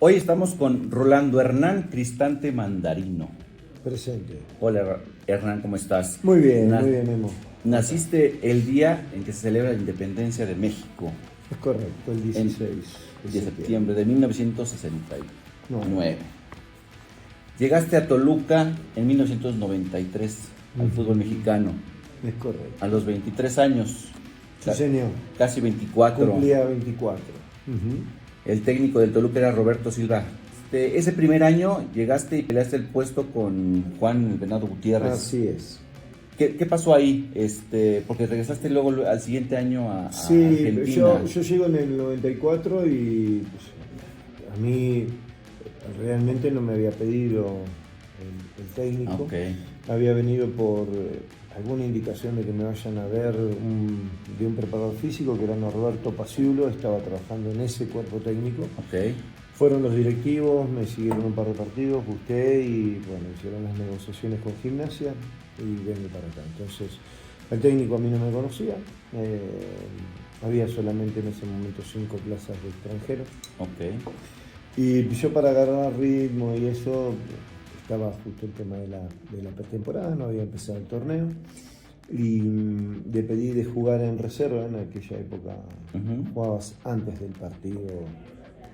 Hoy estamos con Rolando Hernán Cristante Mandarino. Presente. Hola Hernán, ¿cómo estás? Muy bien, Memo. Naciste el día en que se celebra la independencia de México, Es correcto, el 16 de septiembre de 1969. No. Llegaste a Toluca en 1993 al fútbol mexicano, Es correcto. a los 23 años. Sí, señor. Casi 24. Cumplía 24. El técnico del Toluca era Roberto Silva. Ese primer año llegaste y peleaste el puesto con Juan Venado Gutiérrez. Así es. ¿Qué pasó ahí? Porque regresaste luego al siguiente año a Sí, Argentina. yo llego en el 94 y pues, a mí realmente no me había pedido el técnico. Okay. Había venido por alguna indicación de que me vayan a ver de un preparador físico que era Norberto Paciulo, estaba trabajando en ese cuerpo técnico. Okay. Fueron los directivos, me siguieron un par de partidos, gusté y bueno, hicieron las negociaciones con Gimnasia y vengo para acá. Entonces, el técnico a mí no me conocía, había solamente en ese momento 5 plazas de extranjeros. Okay. Y yo para agarrar ritmo y eso, estaba justo el tema de la pretemporada, no había empezado el torneo. Y le pedí de jugar en reserva, en aquella época jugabas antes del partido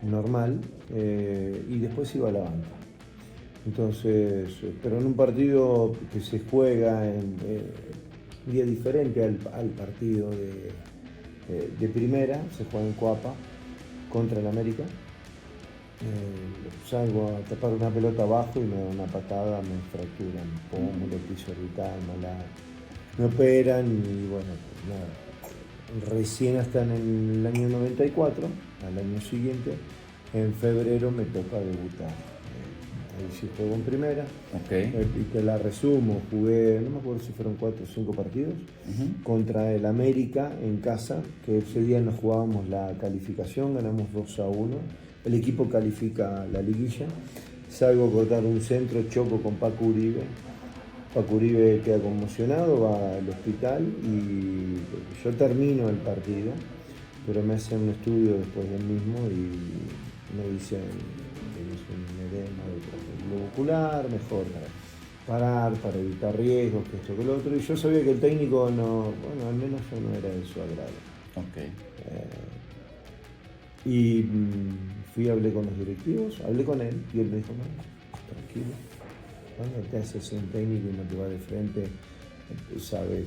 normal y después iba a la banca. Entonces, pero en un partido que se juega en un día diferente al partido de primera, se juega en Coapa contra el América. Salgo a tapar una pelota abajo y me da una patada, me fracturan pómulo, piso orbital, me operan y bueno, pues nada. Recién hasta en el año 94, al año siguiente, en febrero me toca debutar. Ahí sí juego en primera. Okay. Y te la resumo, jugué, no me acuerdo si fueron 4 o 5 partidos, contra el América en casa, que ese día nos jugábamos la calificación, ganamos 2-1. El equipo califica la liguilla. Salgo a cortar un centro, choco con Paco Uribe. Paco Uribe queda conmocionado, va al hospital y yo termino el partido, pero me hacen un estudio después del mismo y me dicen que es un edema de globo ocular, mejor parar para evitar riesgos, que esto que lo otro. Y yo sabía que el técnico no, bueno, al menos yo no era de su agrado. Okay. Y fui, hablé con los directivos, hablé con él y él me dijo, no, tranquilo, cuando te haces un técnico y no te va de frente, sabes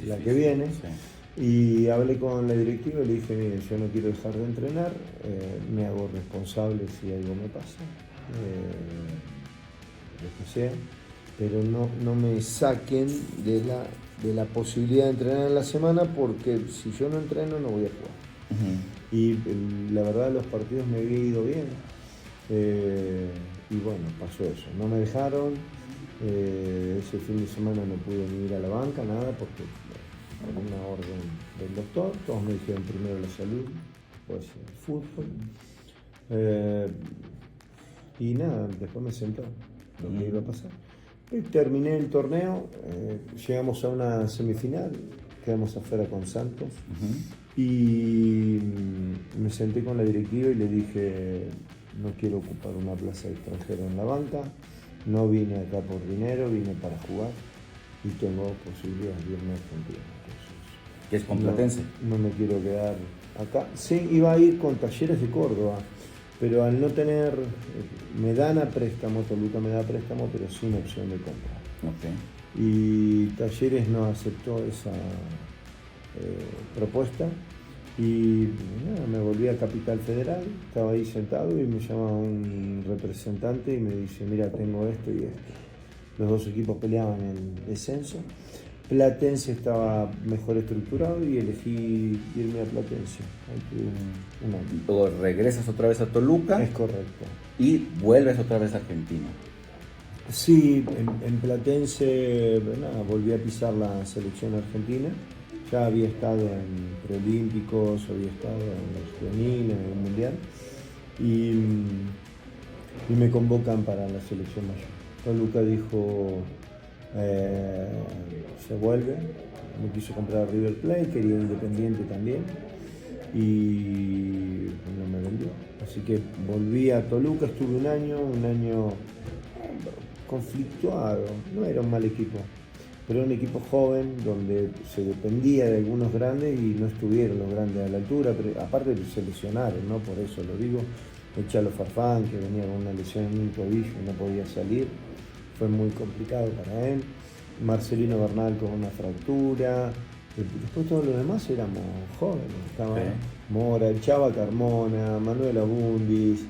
la que viene. Sí. Y hablé con la directiva y le dije, mire, yo no quiero dejar de entrenar, me hago responsable si algo me pasa, lo que sea, pero no me saquen de la posibilidad de entrenar en la semana porque si yo no entreno no voy a jugar. Y la verdad los partidos me había ido bien y bueno, pasó eso, no me dejaron, ese fin de semana no pude ni ir a la banca, nada, porque por una orden del doctor, todos me dijeron primero la salud, después el fútbol, y nada, después me sentó lo que iba a pasar. Y terminé el torneo, llegamos a una semifinal, quedamos afuera con Santos. Y me senté con la directiva y le dije, no quiero ocupar una plaza de extranjero en la banca, no vine acá por dinero, vine para jugar y tengo posibilidades de irme a Argentina. Entonces, ¿qué es Platense? No me quiero quedar acá. Sí, iba a ir con Talleres de Córdoba, pero al no tener, me dan a préstamo, Toluca me da préstamo, pero sin opción de compra. Okay. Y Talleres no aceptó esa propuesta y nada, me volví a Capital Federal, estaba ahí sentado y me llama un representante y me dice, mira, tengo esto y esto. Los dos equipos peleaban el descenso, Platense estaba mejor estructurado y elegí irme a Platense. Luego regresas otra vez a Toluca. Es correcto. Y vuelves otra vez a Argentina. Sí, en Platense nada, volví a pisar la selección argentina. Ya había estado en preolímpicos, había estado en los juveniles, en el mundial, y me convocan para la selección mayor. Toluca dijo, se vuelve, me quiso comprar River Plate, quería Independiente también, y no me vendió. Así que volví a Toluca, estuve un año conflictuado, no era un mal equipo, pero era un equipo joven donde se dependía de algunos grandes y no estuvieron los grandes a la altura, pero aparte se lesionaron, ¿no? Por eso lo digo. Chalo Farfán, que venía con una lesión en un tobillo y no podía salir, fue muy complicado para él. Marcelino Bernal con una fractura. Después todos los demás éramos jóvenes. Estaba Mora, el Chava Carmona, Manuel Abundis,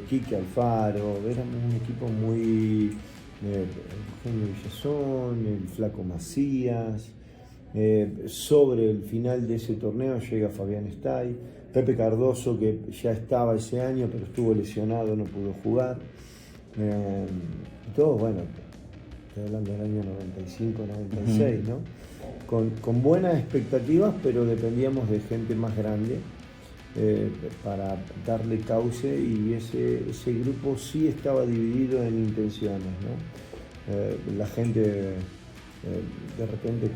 Quique Alfaro. Éramos un equipo muy... Eugenio Villazón, el Flaco Macías. Sobre el final de ese torneo llega Fabián Estay, Pepe Cardoso, que ya estaba ese año pero estuvo lesionado, no pudo jugar. Todos, bueno, estoy hablando del año 95-96, ¿no? Con buenas expectativas, pero dependíamos de gente más grande para darle cauce, y ese grupo sí estaba dividido en intenciones, ¿no? La gente de repente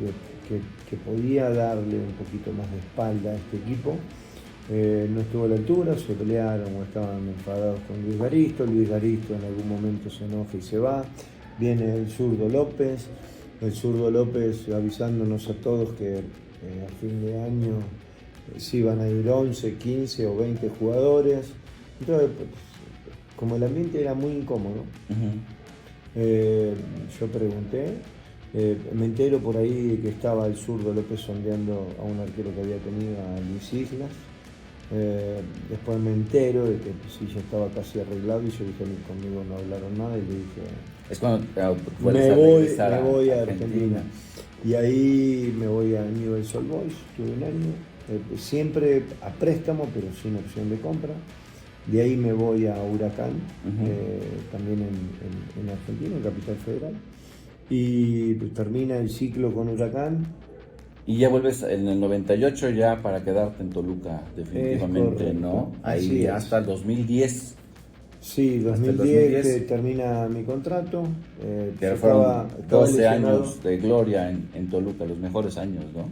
que podía darle un poquito más de espalda a este equipo no estuvo a la altura, se pelearon o estaban enfadados con Luis Garisto en algún momento se enoja y se va. Viene el zurdo López avisándonos a todos que a fin de año sí van a ir 11, 15 o 20 jugadores. Entonces, como el ambiente era muy incómodo, yo pregunté, me entero por ahí que estaba el zurdo López sondeando a un arquero que había tenido, a Luis Islas. Después me entero de que sí, ya estaba casi arreglado, y yo dije, conmigo no hablaron nada, y le dije, es cuando me voy a Argentina. Y ahí me voy a Newell's Old Boys, estuve un año, siempre a préstamo pero sin opción de compra. De ahí me voy a Huracán, también en Argentina, en Capital Federal, y pues termina el ciclo con Huracán. Y ya vuelves en el 98 ya para quedarte en Toluca, definitivamente, ¿no? Ahí hasta el 2010. Sí, 2010 termina mi contrato. Que fueron 12 años de gloria en Toluca, los mejores años, ¿no?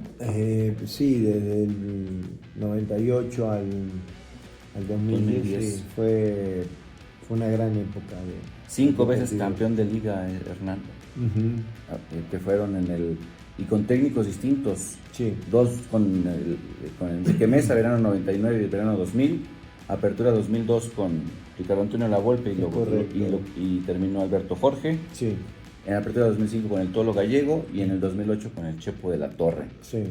Sí, desde el 98 al 2010. Sí, fue una gran época. 5 veces campeón de liga, Hernán. Que fueron y con técnicos distintos. Sí. 2 con Enrique Mesa, verano 99 y verano 2000. Apertura 2002 con Ricardo Antonio Lavolpe y terminó Alberto Jorge. Sí. En apertura 2005 con el Tolo Gallego y en el 2008 con el Chepo de la Torre. Sí.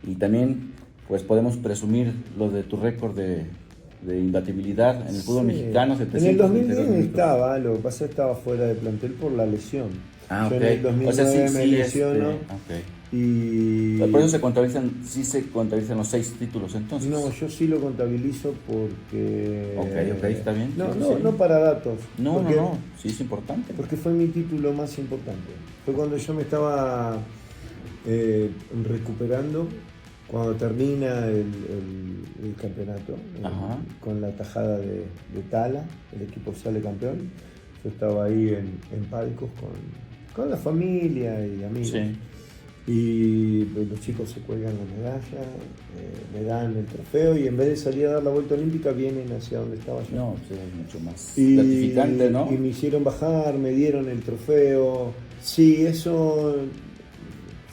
Y también pues podemos presumir lo de tu récord de imbatibilidad en el fútbol mexicano. En el 2010 estaba, lo que pasa es que estaba fuera de plantel por la lesión. Yo en el 2009 me lesiono. Y... Por eso se contabilizan los 6 títulos entonces. No, yo sí lo contabilizo porque... Ok, está bien. No para datos. No, sí es importante. Porque fue mi título más importante. Fue cuando yo me estaba recuperando, cuando termina el campeonato, con la tajada de Tala, el equipo sale campeón. Yo estaba ahí en palcos con la familia y amigos. Sí. Y los chicos se cuelgan la medalla, me dan el trofeo, y en vez de salir a dar la vuelta olímpica vienen hacia donde estaba yo. No, sí, es mucho más gratificante, ¿no? Y me hicieron bajar, me dieron el trofeo. Sí, eso,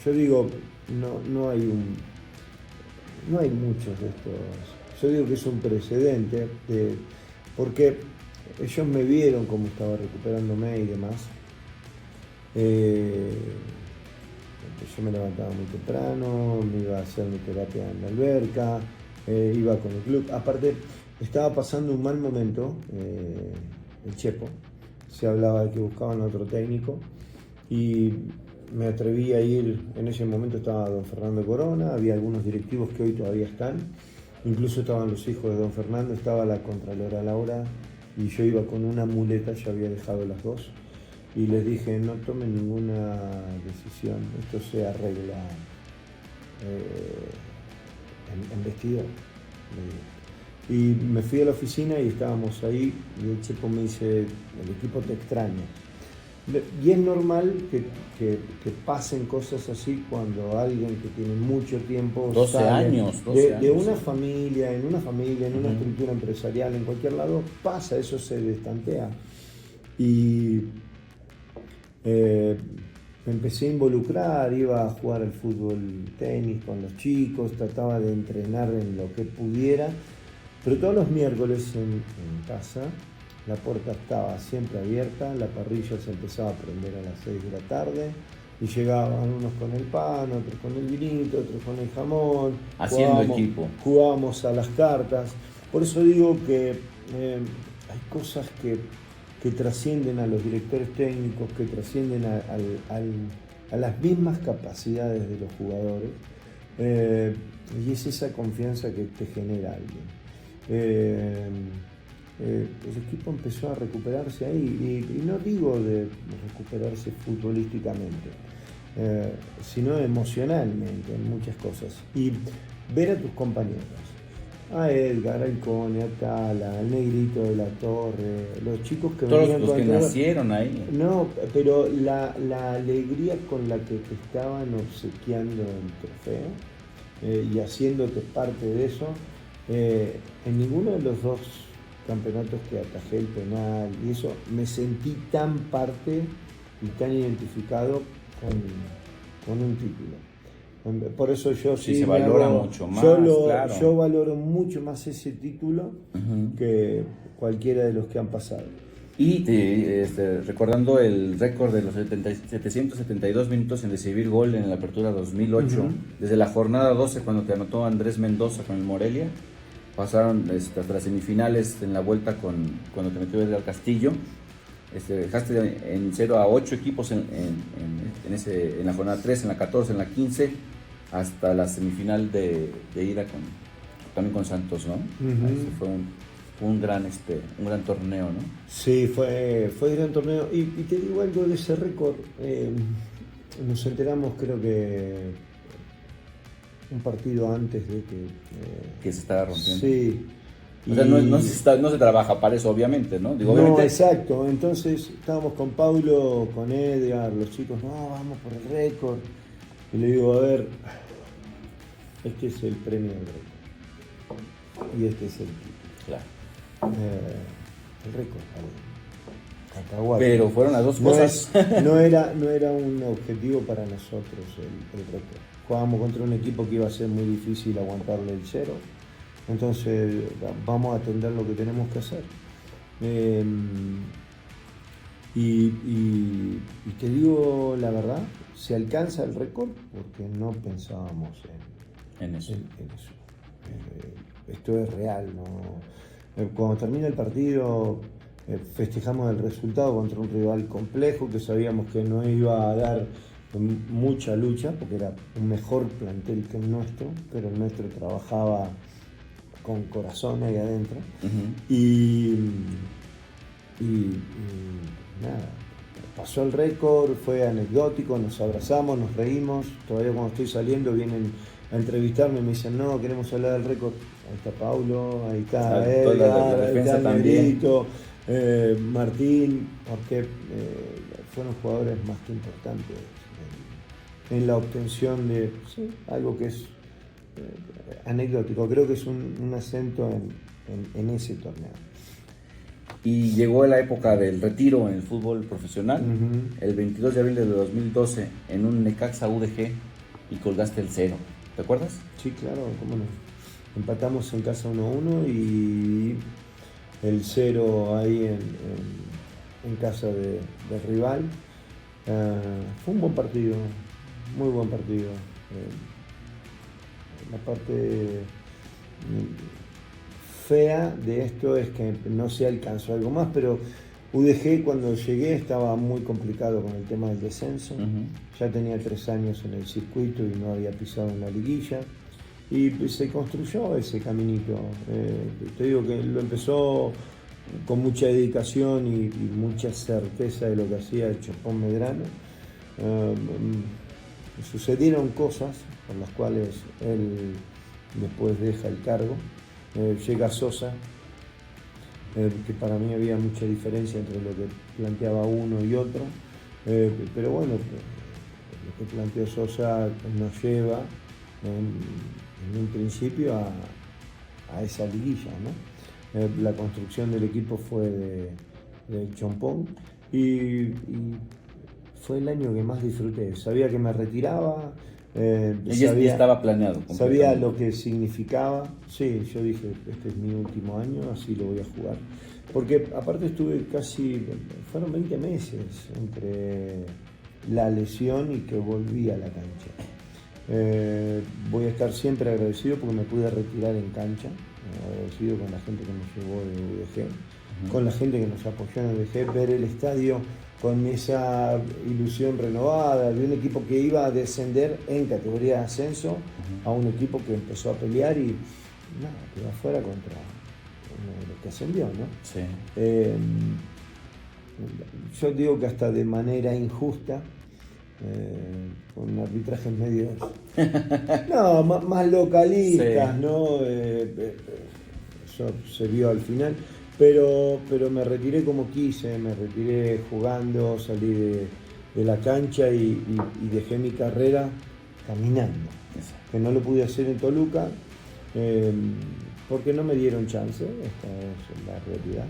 yo digo, no hay muchos de estos. Yo digo que es un precedente, porque ellos me vieron cómo estaba recuperándome y demás. Yo me levantaba muy temprano, me iba a hacer mi terapia en la alberca, iba con el club. Aparte, estaba pasando un mal momento, el Chepo. Se hablaba de que buscaban otro técnico y me atreví a ir. En ese momento estaba don Fernando Corona, había algunos directivos que hoy todavía están, incluso estaban los hijos de don Fernando, estaba la Contralora Laura, y yo iba con una muleta, ya había dejado las dos. Y les dije, no tomen ninguna decisión, esto se arregla en vestidor. Y me fui a la oficina y estábamos ahí, y el Chepo me dice, el equipo te extraña. Y es normal que pasen cosas así cuando alguien que tiene mucho tiempo 12 sale años, 12 de años, una sí. familia, en una Ujú. estructura empresarial, en cualquier lado, pasa, eso se destantea. Y me empecé a involucrar, iba a jugar al fútbol, tenis con los chicos, trataba de entrenar en lo que pudiera, pero todos los miércoles en casa la puerta estaba siempre abierta, la parrilla se empezaba a prender a las 6 de la tarde y llegaban unos con el pan, otros con el vinito, otros con el jamón, Haciendo equipo. jugábamos a las cartas. Por eso digo que hay cosas que trascienden a los directores técnicos, que trascienden a las mismas capacidades de los jugadores, y es esa confianza que te genera alguien. El equipo empezó a recuperarse ahí, y no digo de recuperarse futbolísticamente, sino emocionalmente en muchas cosas. Y ver a tus compañeros, a Edgar, al Cone, a Tala, al Negrito de la Torre, los chicos que Todos venían los con que el trofeo. nacieron ahí. No, pero la alegría con la que te estaban obsequiando el trofeo, y haciéndote parte de eso, en ninguno de los dos campeonatos que atajé el penal y eso me sentí tan parte y tan identificado con un título. Por eso yo Sí, se valora mucho más, claro. yo valoro mucho más ese título Ujú. que cualquiera de los que han pasado. Y recordando el récord de los 772 minutos en recibir gol en la Apertura 2008, Ujú. desde la jornada 12 cuando te anotó Andrés Mendoza con el Morelia, pasaron hasta las semifinales en la vuelta cuando te metió Edgar Castillo. Dejaste en 0 a 8 equipos en la jornada 3, en la 14, en la 15, hasta la semifinal de ida también con Santos, ¿no? Ujú. Ese fue un gran torneo, ¿no? Sí, fue gran torneo. Y te digo algo de ese récord. Nos enteramos, creo que un partido antes de Que se estaba rompiendo. Sí. O sea, no se trabaja para eso, obviamente, ¿no? Digo, No, obviamente. exacto. Entonces estábamos con Paulo, con Edgar, los chicos, no, vamos por el récord. Y le digo, a ver, este es el premio del récord. Y este es el título. Claro. El récord, Cacahuate. Pero fueron las dos cosas. No era un objetivo para nosotros el récord. Jugábamos contra un equipo que iba a ser muy difícil aguantarle el 0. Entonces vamos a atender lo que tenemos que hacer. Y te digo la verdad, se alcanza el récord porque no pensábamos En eso. Esto es real, ¿no? Cuando termina el partido, festejamos el resultado contra un rival complejo que sabíamos que no iba a dar mucha lucha porque era un mejor plantel que el nuestro, pero el nuestro trabajaba con corazón ahí adentro. Uh-huh. Y nada, pasó el récord, fue anecdótico, nos abrazamos, nos reímos. Todavía cuando estoy saliendo vienen a entrevistarme y me dicen, no, queremos hablar del récord. Ahí está Paulo, ahí está Edgar, ahí está Negrito, Martín, porque fueron jugadores más que importantes en la obtención de algo que es anecdótico. Creo que es un acento en ese torneo. Y llegó la época del retiro en el fútbol profesional, uh-huh. El 22 de abril de 2012, en un Necaxa UDG, y colgaste el 0. ¿Te acuerdas? Sí, claro, cómo no. Empatamos en casa 1-1 y el 0 ahí en casa de rival. Fue un buen partido, muy buen partido. La parte fea de esto es que no se alcanzó algo más, pero UDG cuando llegué estaba muy complicado con el tema del descenso. Uh-huh. Ya tenía 3 años en el circuito y no había pisado en la liguilla. Y se construyó ese caminito. Te digo que lo empezó con mucha dedicación y mucha certeza de lo que hacía el Chopón Medrano. Sucedieron cosas por las cuales él después deja el cargo. Llega Sosa, que para mí había mucha diferencia entre lo que planteaba uno y otro. Pero bueno, lo que planteó Sosa nos lleva en un principio a esa liguilla, ¿no? La construcción del equipo fue de Chompón y fue el año que más disfruté. Sabía que me retiraba, Ya estaba planeado. Sabía lo que significaba. Sí, yo dije, este es mi último año, así lo voy a jugar. Porque aparte estuve fueron 20 meses entre la lesión y que volví a la cancha. Voy a estar siempre agradecido porque me pude retirar en cancha, agradecido con la gente que me llevó de UDG, con la gente que nos apoyó en UDG, ver el estadio con esa ilusión renovada de un equipo que iba a descender en categoría de ascenso a un equipo que empezó a pelear y quedó afuera contra uno de los que ascendió, ¿no? Sí. Yo digo que hasta de manera injusta, con arbitrajes medios más localistas, sí. ¿No? Eso se vio al final, pero me retiré como quise, me retiré jugando, salí de la cancha y dejé mi carrera caminando, que no lo pude hacer en Toluca porque no me dieron chance, esta es la realidad.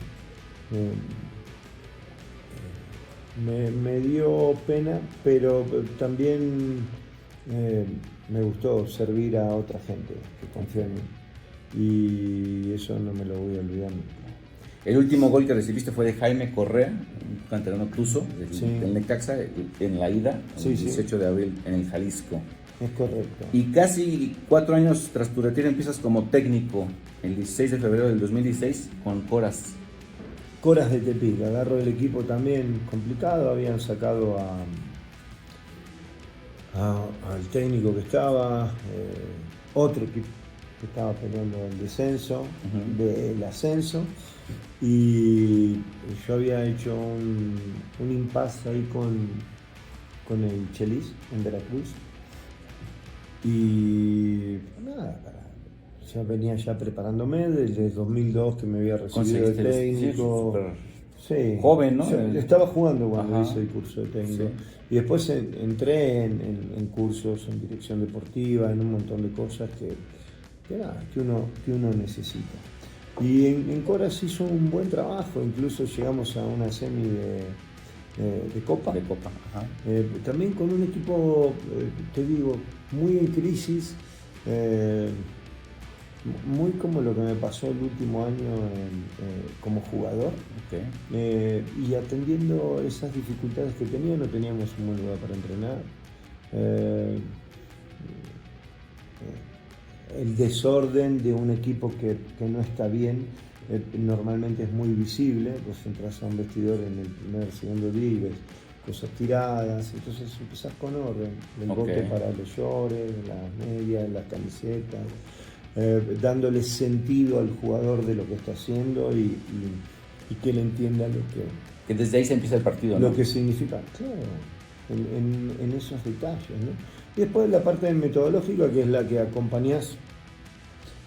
Me dio pena, pero también me gustó servir a otra gente que confió en mí. Y eso no me lo voy a olvidar nunca. El último gol que recibiste fue de Jaime Correa, un canterano tuzo del Necaxa, en la ida, el 18 de abril en el Jalisco. Es correcto. Y casi 4 años tras tu retiro empiezas como técnico, el 16 de febrero del 2016, con Coras. Coras de Tepic, agarro el equipo también complicado, habían sacado al técnico que estaba, otro equipo que estaba peleando el descenso, del ascenso, y yo había hecho un impasse ahí con el Chelis en Veracruz, y nada, ya venía preparándome desde 2002 que me había recibido de técnico. Sí, joven, ¿no? Estaba jugando cuando hice el curso de técnico. Sí. Y después entré en cursos en dirección deportiva, en un montón de cosas que uno necesita. Y en Coras hizo un buen trabajo, incluso llegamos a una semi de Copa. De Copa, ajá. También con un equipo, te digo, muy en crisis. Muy como lo que me pasó el último año como jugador. Okay. Y atendiendo esas dificultades que tenía, no teníamos un buen lugar para entrenar. El desorden de un equipo que no está bien normalmente es muy visible. Vos entras a un vestidor en el primer, segundo día y ves cosas tiradas, entonces empezás con orden, el bote para los shorts, las medias, las camisetas, dándole sentido al jugador de lo que está haciendo y que él entienda lo que desde ahí se empieza el partido, ¿no? Lo que significa, claro, en esos detalles, ¿no? Y después la parte metodológica, que es la que acompañás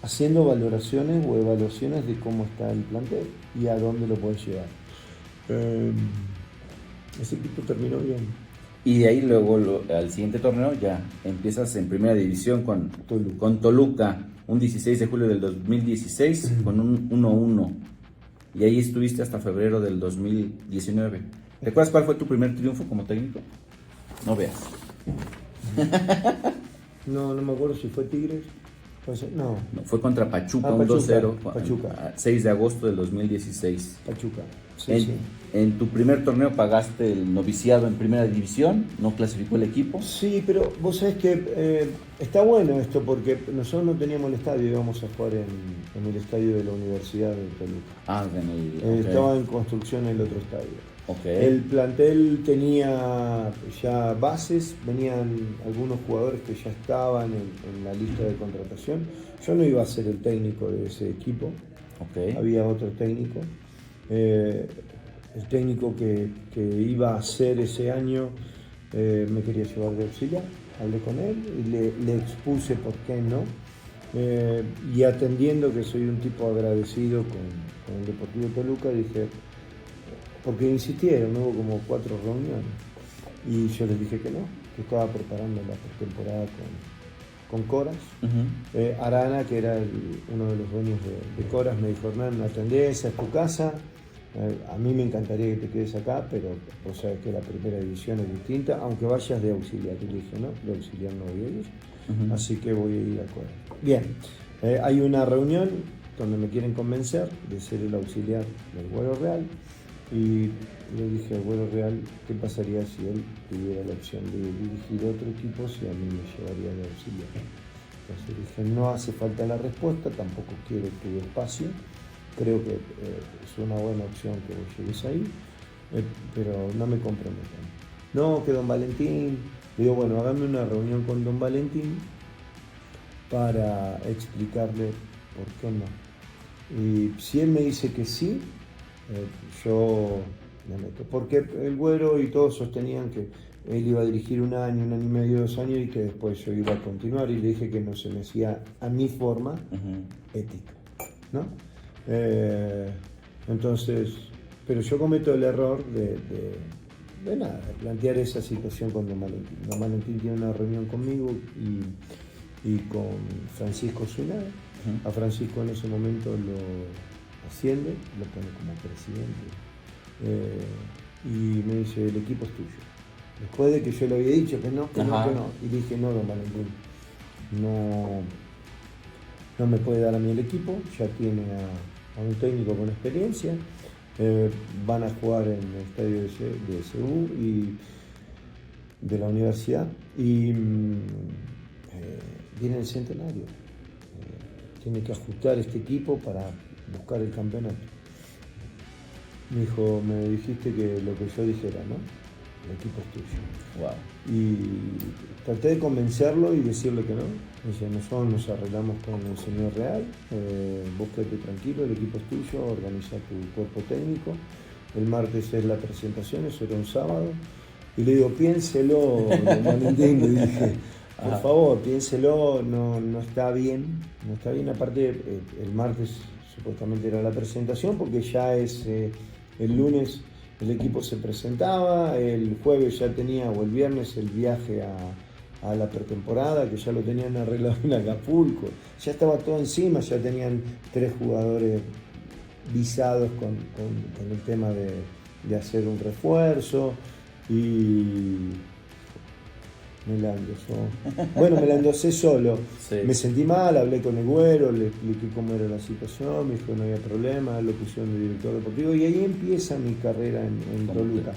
haciendo valoraciones o evaluaciones de cómo está el plantel y a dónde lo puedes llevar. Ese equipo terminó bien. Y de ahí luego al siguiente torneo ya empiezas en primera división con Toluca, un 16 de julio del 2016 con un 1-1. Y ahí estuviste hasta febrero del 2019. ¿Recuerdas cuál fue tu primer triunfo como técnico? No veas. No me acuerdo si fue Tigres. No, fue contra Pachuca, un 2-0. Pachuca. 6 de agosto del 2016. Pachuca. En tu primer torneo pagaste el noviciado en primera división, no clasificó el equipo. Sí, pero vos sabés que está bueno esto porque nosotros no teníamos el estadio, íbamos a jugar en el estadio de la Universidad de Toluca. Estaba en construcción el otro estadio. El plantel tenía ya bases, venían algunos jugadores que ya estaban en la lista de contratación. Yo no iba a ser el técnico de ese equipo, había otro técnico. El técnico que iba a ser ese año me quería llevar de auxiliar, hablé con él y le expuse por qué no. Y atendiendo que soy un tipo agradecido con el Deportivo Toluca, dije, porque insistieron, hubo como 4 reuniones. y yo les dije que no, que estaba preparando la pretemporada con Coras. Arana, que era uno de los dueños de Coras, me dijo: Hernán, atendé, esa es tu casa. A mí me encantaría que te quedes acá, pero vos sabés que la primera división es distinta, aunque vayas de auxiliar. Y le dije: no, de auxiliar no voy a ir, así que voy a ir a Coras. Bien, hay una reunión donde me quieren convencer de ser el auxiliar del Güero Real, y le dije al Güero Real qué pasaría si él tuviera la opción de dirigir otro equipo, si a mí me llevaría de auxiliar. Entonces dije: no hace falta la respuesta, tampoco quiero tu espacio, creo que es una buena opción que vos llegues ahí, pero no me comprometan. No, que don Valentín, digo, bueno, hágame una reunión con don Valentín para explicarle por qué no. Y si él me dice que sí, yo me meto. Porque el Güero y todos sostenían que él iba a dirigir 1 año, 1 año y medio, 2 años, y que después yo iba a continuar, y le dije que no se me hacía a mi forma ética, ¿no? Entonces, pero yo cometo el error de plantear esa situación con don Valentín. Don Valentín tiene una reunión conmigo y con Francisco Zunada. A Francisco en ese momento lo asciende, lo pone como presidente, y me dice: el equipo es tuyo. Después de que yo le había dicho que no, y le dije: no, don Valentín, no me puede dar a mí el equipo, ya tiene a un técnico con experiencia, van a jugar en el estadio de SU y de la universidad, y viene el centenario, tiene que ajustar este equipo para buscar el campeonato. Me dijo: me dijiste que lo que yo dijera, ¿no? El equipo es tuyo. Wow. Y traté de convencerlo y decirle que no. Me dice: nosotros nos arreglamos con el señor Real, vos quédate tranquilo, el equipo es tuyo, organiza tu cuerpo técnico. El martes es la presentación, eso era un sábado. Y le digo: piénselo, Valentín, le dije, por favor, piénselo, no está bien, no está bien. Aparte, el martes supuestamente era la presentación, porque ya es el lunes el equipo se presentaba, el jueves ya tenía, o el viernes, el viaje a la pretemporada, que ya lo tenían arreglado en Acapulco, ya estaba todo encima, ya tenían 3 jugadores visados con el tema de hacer un refuerzo, y me la endosó. Bueno, me la endosé solo. Sí. Me sentí mal, hablé con el Güero, le expliqué cómo era la situación, me dijo que no había problema, lo pusieron de director deportivo, y ahí empieza mi carrera en Toluca.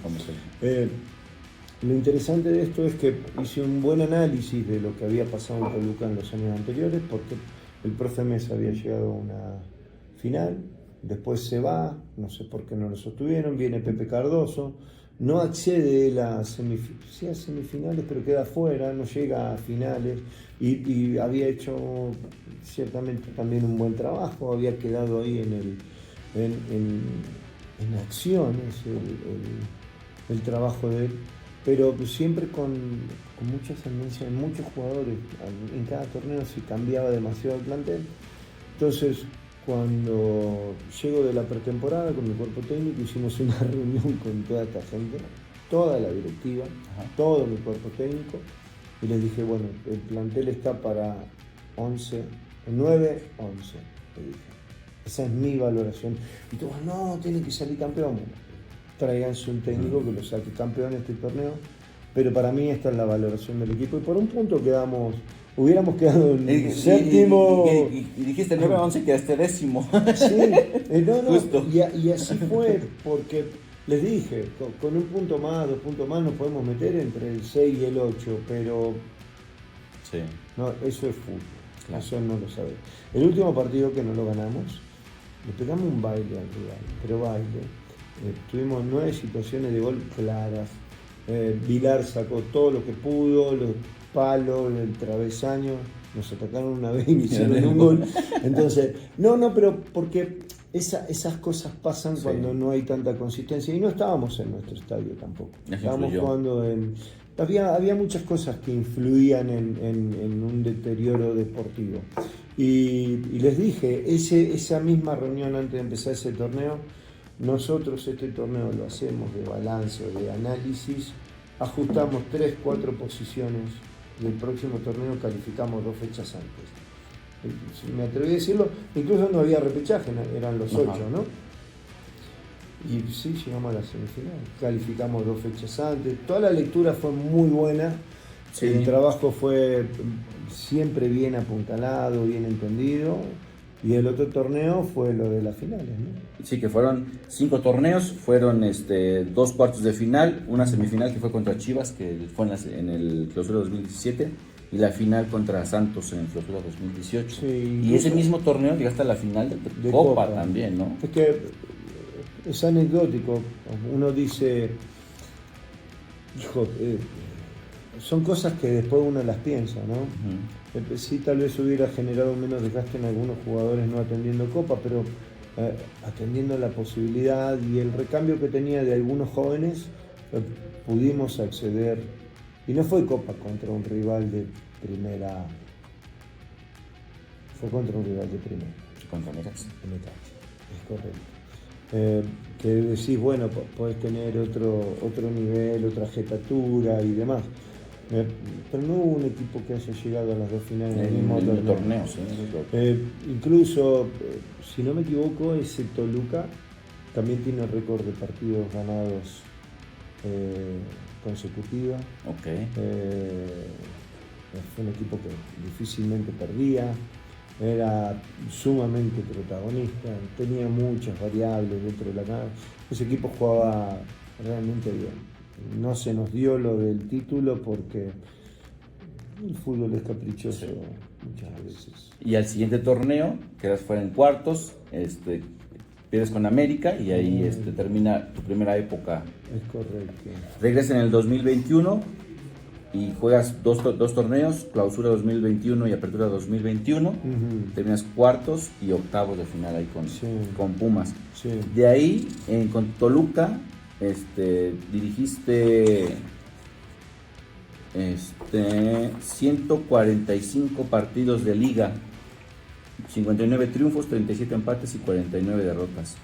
Lo interesante de esto es que hice un buen análisis de lo que había pasado en Toluca en los años anteriores, porque el profe Mesa había llegado a una final, después se va, no sé por qué no lo sostuvieron, viene Pepe Cardoso, no accede a semifinales, pero queda afuera, no llega a finales, y había hecho ciertamente también un buen trabajo, había quedado ahí en acciones el trabajo de él, pero siempre con mucha ascendencia en muchos jugadores. En cada torneo se cambiaba demasiado el plantel. Entonces, cuando llego de la pretemporada con mi cuerpo técnico, hicimos una reunión con toda esta gente, toda la directiva, todo mi cuerpo técnico, y les dije: bueno, el plantel está para 11, 9, 11, le dije. Esa es mi valoración. Y todos: no, tiene que salir campeón. Bueno, tráiganse un técnico que lo saque campeón este torneo, pero para mí esta es la valoración del equipo, y por un punto hubiéramos quedado en séptimo. Y dijiste 9-11, quedaste 10º. Sí, no, justo. Y así fue, porque les dije, con un punto más, 2 puntos más, nos podemos meter entre el 6 y el 8, pero sí. No, eso es fútbol, claro. Eso no lo sabés. El último partido que no lo ganamos, le pegamos un baile al rival, pero baile. Tuvimos 9 situaciones de gol claras. Vilar sacó todo lo que pudo, los palos, el travesaño, nos atacaron una vez y me hicieron un gol. Entonces, pero porque esas cosas pasan cuando no hay tanta consistencia, y no estábamos en nuestro estadio tampoco. Estábamos jugando había muchas cosas que influían en un deterioro deportivo. Y les dije, esa misma reunión antes de empezar ese torneo, nosotros este torneo lo hacemos de balance o de análisis ajustamos 3-4 posiciones del próximo torneo, calificamos 2 fechas antes. Si me atreví a decirlo, incluso no había repechaje, eran los 8, ¿no? Y sí, llegamos a la semifinal, calificamos 2 fechas antes, toda la lectura fue muy buena, sí. El trabajo fue siempre bien apuntalado, bien entendido, y el otro torneo fue lo de las finales, ¿no? Sí, que fueron 5 torneos, fueron 2 cuartos de final, una semifinal que fue contra Chivas, que fue en el Clausura 2017, y la final contra Santos en el Clausura 2018. Sí, y ese mismo torneo llegaste a la final de Copa también, ¿no? Es que es anecdótico, uno dice, hijo, son cosas que después uno las piensa, ¿no? Uh-huh. Sí, tal vez hubiera generado menos desgaste en algunos jugadores no atendiendo Copa, pero atendiendo la posibilidad y el recambio que tenía de algunos jóvenes, pudimos acceder, y no fue Copa contra un rival de primera, fue contra un rival de primera. Contra Necaxa. Es correcto. Que decís, bueno, podés tener otro nivel, otra jetatura y demás. Pero no hubo un equipo que haya llegado a las 2 finales en el mismo torneo. Sí. Incluso, si no me equivoco, ese Toluca también tiene el récord de partidos ganados consecutiva. Okay. Fue un equipo que difícilmente perdía. Era sumamente protagonista, tenía muchas variables dentro de la cancha. Ese equipo jugaba realmente bien. No se nos dio lo del título porque el fútbol es caprichoso, sí, muchas veces. Y al siguiente torneo, que fue en cuartos, pierdes con América y ahí termina tu primera época. Es correcto. Regresas en el 2021 y juegas dos torneos, Clausura 2021 y Apertura 2021, uh-huh. Terminas cuartos y octavos de final ahí con Pumas. Sí. De ahí, con Toluca, dirigiste 145 partidos de liga, 59 triunfos, 37 empates y 49 derrotas.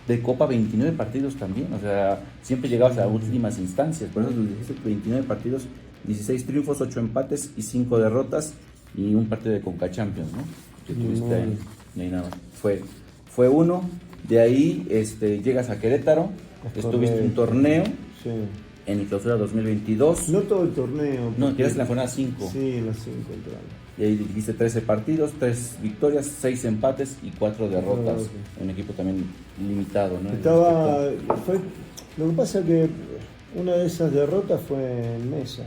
De Copa 29 partidos también, o sea, siempre llegabas a últimas instancias, por eso dirigiste 29 partidos, 16 triunfos, 8 empates y 5 derrotas y un partido de Conca Champions, ¿no? Que tuviste ahí, no hay nada. Fue uno, de ahí llegas a Querétaro, estuviste en un torneo, sí, en el Clausura 2022. No todo el torneo. No, quedaste en la jornada 5. Sí, en la 5 entramos. Y ahí dirigiste 13 partidos, 3 victorias, 6 empates y 4 derrotas. Okay. Un equipo también limitado, ¿no? Lo que pasa es que una de esas derrotas fue en Mesa.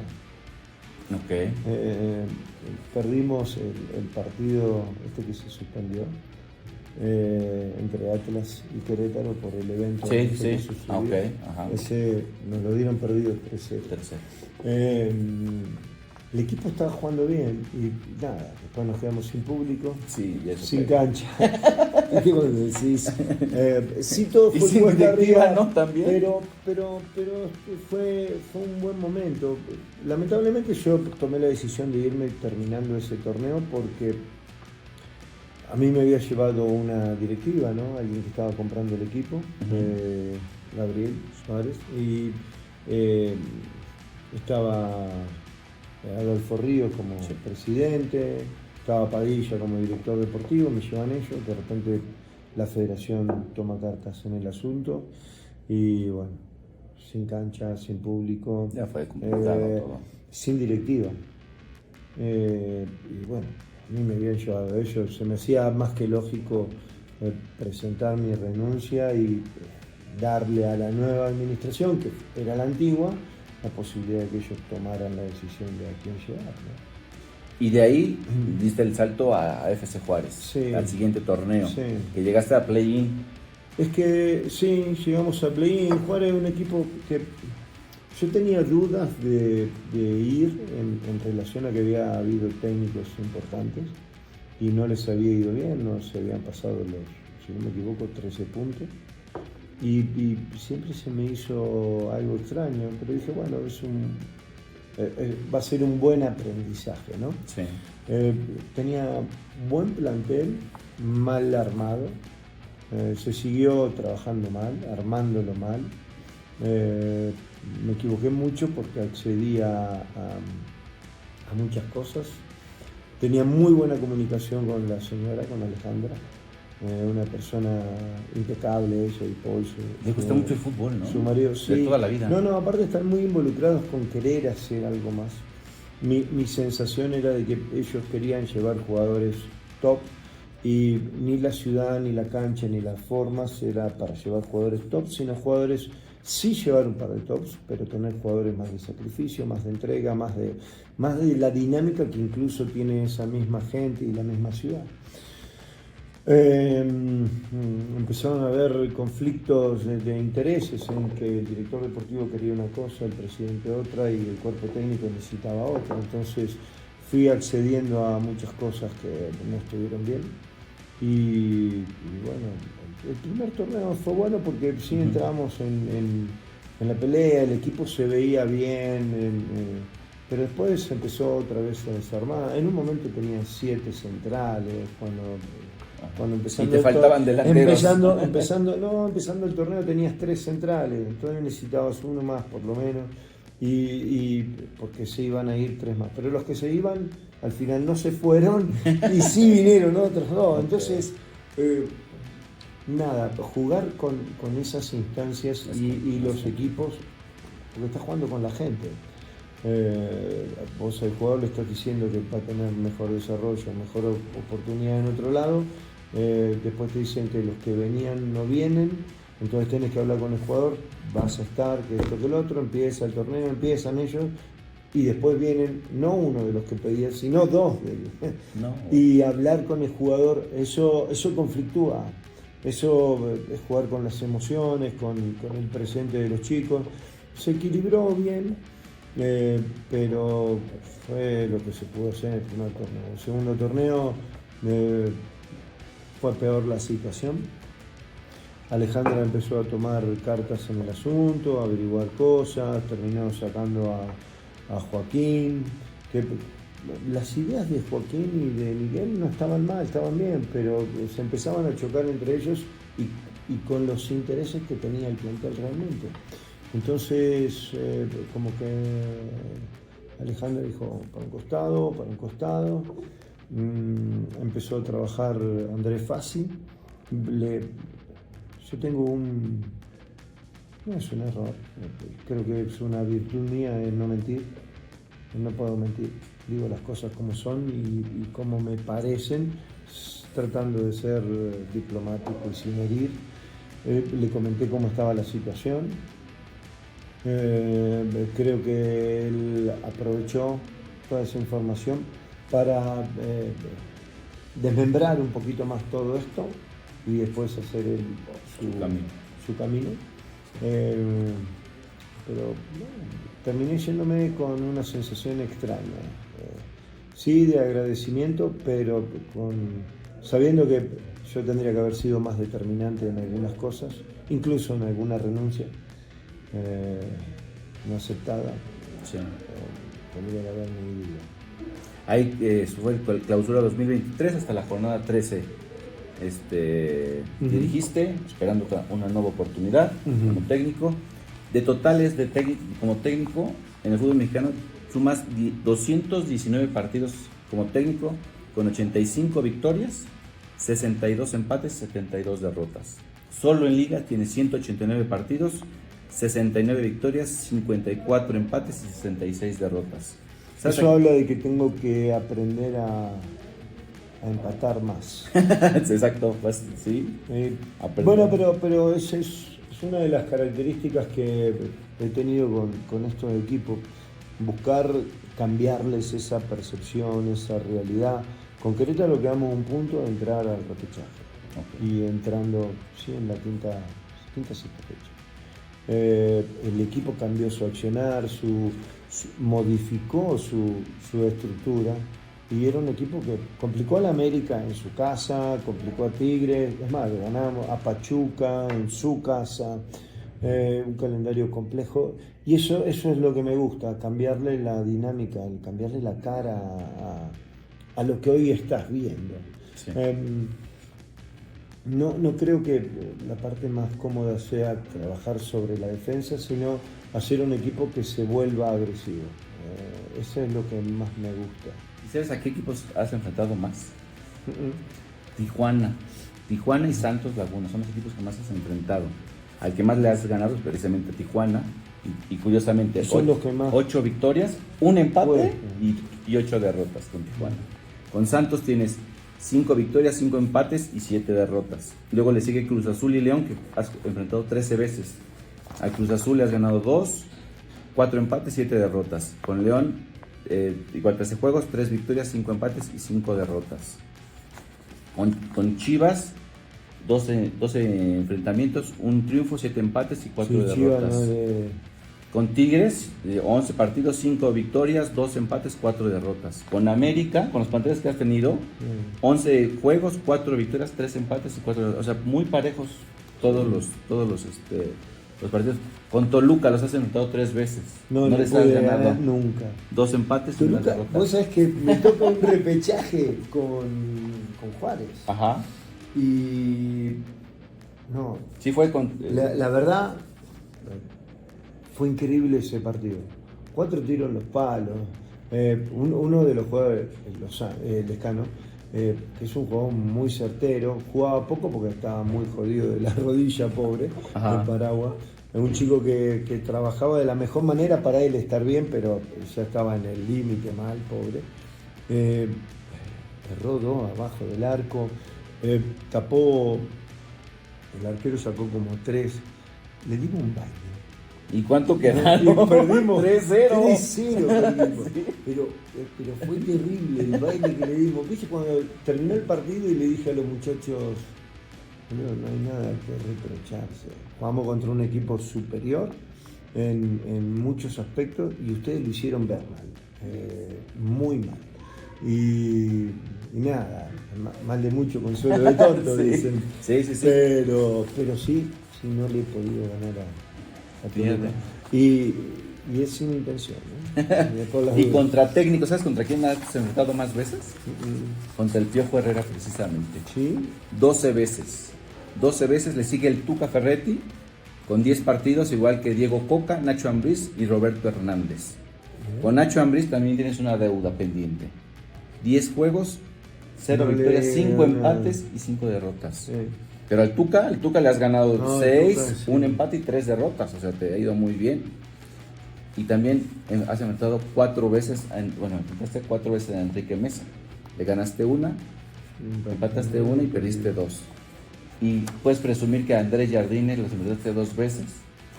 Okay. Perdimos el partido que se suspendió entre Atlas y Querétaro por el evento. Sí. Que sucedió. Okay. Ajá. Ese nos lo dieron perdido 3-0. El equipo estaba jugando bien y nada, después nos quedamos sin público, sí, sin cancha. ¿Qué vos decís? Sí, todo fue sin directiva, ¿no? También. Pero fue un buen momento. Lamentablemente yo tomé la decisión de irme terminando ese torneo porque a mí me había llevado una directiva, ¿no? Alguien que estaba comprando el equipo, uh-huh. Gabriel Suárez, y estaba Adolfo Ríos como presidente, estaba Padilla como director deportivo, me llevan ellos, de repente la federación toma cartas en el asunto y bueno, sin cancha, sin público, ya fue complicado todo. Sin directiva. Y bueno, a mí me habían llevado a ellos, se me hacía más que lógico presentar mi renuncia y darle a la nueva administración, que era la antigua, la posibilidad de que ellos tomaran la decisión de a quién llevar, ¿no? Y de ahí diste el salto a FC Juárez, sí, al siguiente torneo, sí. Que llegaste a play-in. Es que sí, llegamos a play-in. Juárez es un equipo que yo tenía dudas de ir en relación a que había habido técnicos importantes y no les había ido bien, no se habían pasado si no me equivoco, 13 puntos. Y siempre se me hizo algo extraño, pero dije, bueno, va a ser un buen aprendizaje, ¿no? Sí. Tenía buen plantel, mal armado, se siguió trabajando mal, armándolo mal, Me equivoqué mucho porque accedí a muchas cosas. Tenía muy buena comunicación con la señora, con Alejandra. Una persona impecable, ella y Paul. Le gusta mucho el fútbol, ¿no? Su marido, sí. De toda la vida. No, aparte están muy involucrados con querer hacer algo más. Mi sensación era de que ellos querían llevar jugadores top y ni la ciudad, ni la cancha, ni las formas era para llevar jugadores top, sino jugadores, sí llevar un par de tops, pero tener jugadores más de sacrificio, más de entrega, más de la dinámica que incluso tiene esa misma gente y la misma ciudad. Empezaron a haber conflictos de intereses en que el director deportivo quería una cosa, el presidente otra y el cuerpo técnico necesitaba otra. Entonces fui accediendo a muchas cosas que no estuvieron bien. Y bueno, el primer torneo fue bueno porque sí entramos en la pelea, el equipo se veía bien, pero después empezó otra vez a desarmar. En un momento tenía 7 centrales, cuando empezando, y te faltaban delanteros. Empezando el torneo tenías 3 centrales, entonces necesitabas uno más por lo menos, y porque se iban a ir 3 más. Pero los que se iban al final no se fueron y sí vinieron otros 2. Entonces, jugar con esas instancias y los equipos, porque estás jugando con la gente. Vos al jugador le estás diciendo que va a tener mejor desarrollo, mejor oportunidad en otro lado. Después te dicen que los que venían no vienen, entonces tenés que hablar con el jugador, vas a estar, que esto que el otro, empieza el torneo, empiezan ellos y después vienen no uno de los que pedían, sino 2 de ellos. No. Y hablar con el jugador, eso conflictúa, eso es jugar con las emociones, con el presente de los chicos. Se equilibró bien, pero fue lo que se pudo hacer en el primer torneo. El segundo torneo fue peor la situación. Alejandra empezó a tomar cartas en el asunto, a averiguar cosas, terminó sacando a Joaquín, que las ideas de Joaquín y de Miguel no estaban mal, estaban bien, pero se empezaban a chocar entre ellos y con los intereses que tenía el plantel realmente. Entonces, como que Alejandra dijo, para un costado. Empezó a trabajar Andrés Fassi. Yo tengo no es un error, creo que es una virtud mía en no mentir. No puedo mentir, digo las cosas como son y como me parecen, tratando de ser diplomático y sin herir. Le comenté cómo estaba la situación. Creo que él aprovechó toda esa información para desmembrar un poquito más todo esto y después hacer su camino. Pero terminé yéndome con una sensación extraña. Sí, de agradecimiento, pero sabiendo que yo tendría que haber sido más determinante en algunas cosas, incluso en alguna renuncia no aceptada. Sí. Tendría que haberme ido. Ahí fue el clausura 2023 hasta la jornada 13. Dirigiste, esperando una nueva oportunidad como técnico. De totales como técnico en el fútbol mexicano, sumas 219 partidos como técnico, con 85 victorias, 62 empates, 72 derrotas. Solo en liga tiene 189 partidos, 69 victorias, 54 empates y 66 derrotas. Eso habla de que tengo que aprender a empatar más. Exacto, pues sí. Bueno, pero esa es una de las características que he tenido con estos equipos. Buscar cambiarles esa percepción, esa realidad. Con Querétaro quedamos un punto de entrar al repechaje. Okay. Y entrando, sí, en la quinta sexta fecha. El equipo cambió su accionar, modificó su estructura y era un equipo que complicó a la América en su casa, complicó a Tigres, es más, ganamos a Pachuca en su casa, un calendario complejo y eso es lo que me gusta, cambiarle la dinámica, cambiarle la cara a lo que hoy estás viendo. Sí. No creo que la parte más cómoda sea trabajar sobre la defensa, sino hacer un equipo que se vuelva agresivo. Eso es lo que más me gusta. ¿Y sabes a qué equipos has enfrentado más? Tijuana. Tijuana y Santos Laguna son los equipos que más has enfrentado. Al que más le has ganado es precisamente Tijuana. Y curiosamente, son los que más... 8 victorias, un empate y 8 derrotas con Tijuana. Con Santos tienes 5 victorias, 5 empates y 7 derrotas. Luego le sigue Cruz Azul y León, que has enfrentado 13 veces. Al Cruz Azul le has ganado 2, 4 empates, 7 derrotas. Con León, igual 13 juegos, 3 victorias, 5 empates y 5 derrotas. Con Chivas, 12 enfrentamientos, un triunfo, 7 empates y 4 derrotas. Chivas, Con Tigres, 11 partidos, 5 victorias, 2 empates, 4 derrotas. Con América, con los Panteras que has tenido, 11 juegos, 4 victorias, 3 empates y 4 derrotas. O sea, muy parejos todos los partidos. Con Toluca los has enfrentado 3 veces. No les has ganado nunca. 2 empates y Toluca, 1 derrota. Vos sabés que me toca un repechaje con Juárez. Ajá. Y no. Sí fue con... La verdad, fue increíble ese partido. 4 tiros en los palos. Uno de los jugadores, Lescano, que es un jugador muy certero, jugaba poco porque estaba muy jodido de la rodilla, pobre, de Paraguas. Es un chico que trabajaba de la mejor manera para él estar bien, pero ya estaba en el límite mal, pobre. Erró 2 abajo del arco. Tapó, el arquero sacó como 3, le dimos un baile. ¿Y cuánto quedaron? Y perdimos 3-0. 3-0 perdimos. Pero fue terrible el baile que le dimos. ¿Viste cuando terminó el partido y le dije a los muchachos, no hay nada que reprocharse? Jugamos contra un equipo superior en muchos aspectos y ustedes lo hicieron ver mal, muy mal. Y nada, mal de mucho consuelo de tonto, sí. Dicen. Sí. Pero sí no le he podido ganar a Toluca. Y es sin intención, ¿no? Y contra técnicos, ¿sabes contra quién has enfrentado más veces? Contra el Piojo Herrera, precisamente. ¿Sí? 12 veces. 12 veces le sigue el Tuca Ferretti, con 10 partidos, igual que Diego Coca, Nacho Ambriz y Roberto Hernández. Con Nacho Ambriz también tienes una deuda pendiente. 10 juegos, 0 victorias, 5 empates y 5 derrotas. Sí. Pero al Tuca le has ganado 6, un empate y 3 derrotas. O sea, te ha ido muy bien. Y también has enfrentado 4 veces, enfrentaste 4 veces a Enrique Mesa. Le ganaste 1, empataste 1 y perdiste 2. Y puedes presumir que a Andrés Jardines los enfrentaste 2 veces.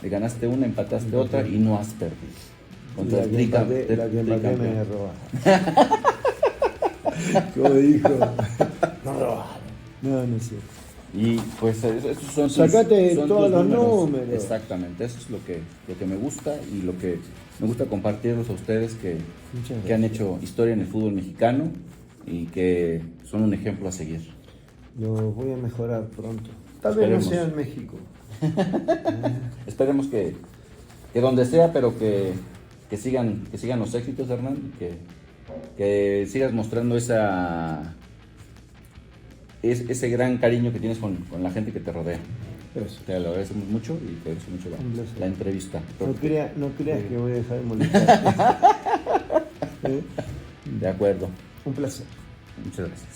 Le ganaste 1, empataste otra y no has perdido. Contra el Tricampeón me robaron. Como dijo, no robaron. No sé. Y pues esos son sacate todos los números. Exactamente, eso es lo que me gusta y lo que me gusta compartirlos a ustedes que han hecho historia en el fútbol mexicano y que son un ejemplo a seguir. Lo voy a mejorar pronto. Tal vez no sea en México. Esperemos que donde sea, pero que sigan los éxitos, Hernán, que sigas mostrando ese gran cariño que tienes con la gente que te rodea. Gracias. Te lo agradecemos mucho y te agradezco mucho la entrevista. No creas que voy a dejar de molestar. De acuerdo. Un placer. Muchas gracias.